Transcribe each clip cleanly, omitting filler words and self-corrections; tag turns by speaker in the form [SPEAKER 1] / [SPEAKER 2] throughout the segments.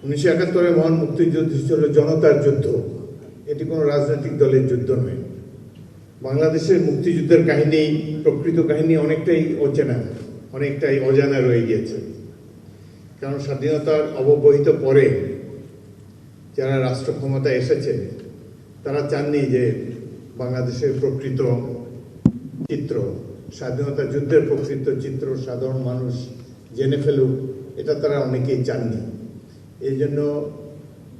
[SPEAKER 1] 1971 মহান মুক্তিযুদ্ধ ছিল জনতার যুদ্ধ, এটি কোনো রাজনৈতিক দলের যুদ্ধ নয়। বাংলাদেশের মুক্তিযুদ্ধের কাহিনী, প্রকৃত কাহিনী অনেকটাই অচেনা, অনেকটাই অজানা রয়ে গিয়েছে। কারণ স্বাধীনতার অব্যবহিত পরে যারা রাষ্ট্র ক্ষমতায় এসেছে তারা চাননি যে বাংলাদেশের প্রকৃত চিত্র, স্বাধীনতা যুদ্ধের প্রকৃত চিত্র সাধারণ মানুষ জেনে ফেলুক, এটা তারা অনেকেই চাননি। এই জন্য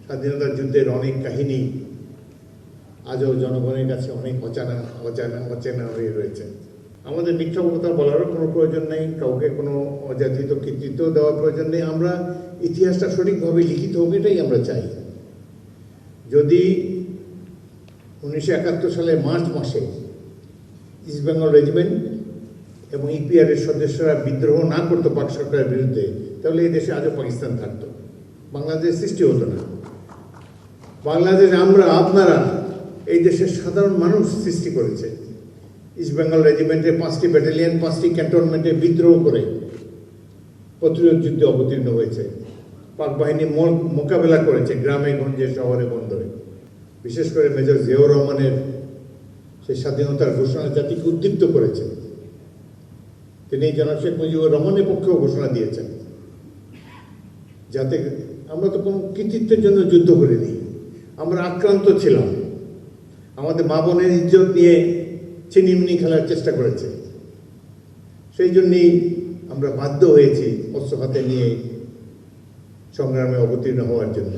[SPEAKER 1] স্বাধীনতা যুদ্ধের অনেক কাহিনী আজও জনগণের কাছে অনেক অচেনা হয়ে রয়েছে। আমাদের মিথ্যা কথা বলারও কোনো প্রয়োজন নেই, কাউকে কোনো অযাচিত কৃতিত্ব দেওয়ার প্রয়োজন নেই। আমরা ইতিহাসটা সঠিকভাবে লিখিত হোক, এটাই আমরা চাই। যদি 1971 সালে মার্চ মাসে ইস্ট বেঙ্গল রেজিমেন্ট এবং ইপিআর এর সদস্যরা বিদ্রোহ না করতো পাক সরকারের বিরুদ্ধে, তাহলে এই দেশে আজও পাকিস্তান থাকতো, বাংলাদেশ সৃষ্টি হতো না। বাংলাদেশ আপনারা এই দেশের সাধারণ মানুষ সৃষ্টি করেছে। ইস্ট বেঙ্গল রেজিমেন্টের 5টি ব্যাটালিয়ন 5টি ক্যান্টনমেন্টে বিদ্রোহ করে প্রতিরোধ যুদ্ধে অবতীর্ণ হয়েছে। পাক বাহিনী মোকাবেলা করেছে গ্রামে গঞ্জে শহরে বন্দরে। বিশেষ করে মেজর জিয়াউর রহমানের সেই স্বাধীনতার ঘোষণা জাতিকে উদ্দীপ্ত করেছে। তিনি জনাব শেখ মুজিবুর রহমানের পক্ষেও ঘোষণা দিয়েছেন, যাতে আমরা তো কোনো কৃতিত্বের জন্য যুদ্ধ করিনি, আমরা আক্রান্ত ছিলাম। আমাদের মা বোনের ইজ্জত নিয়ে ছিনিমিনি খেলার চেষ্টা করেছে, সেই জন্যই আমরা বাধ্য হয়েছি অস্ত্র হাতে নিয়ে সংগ্রামে অবতীর্ণ হওয়ার জন্য।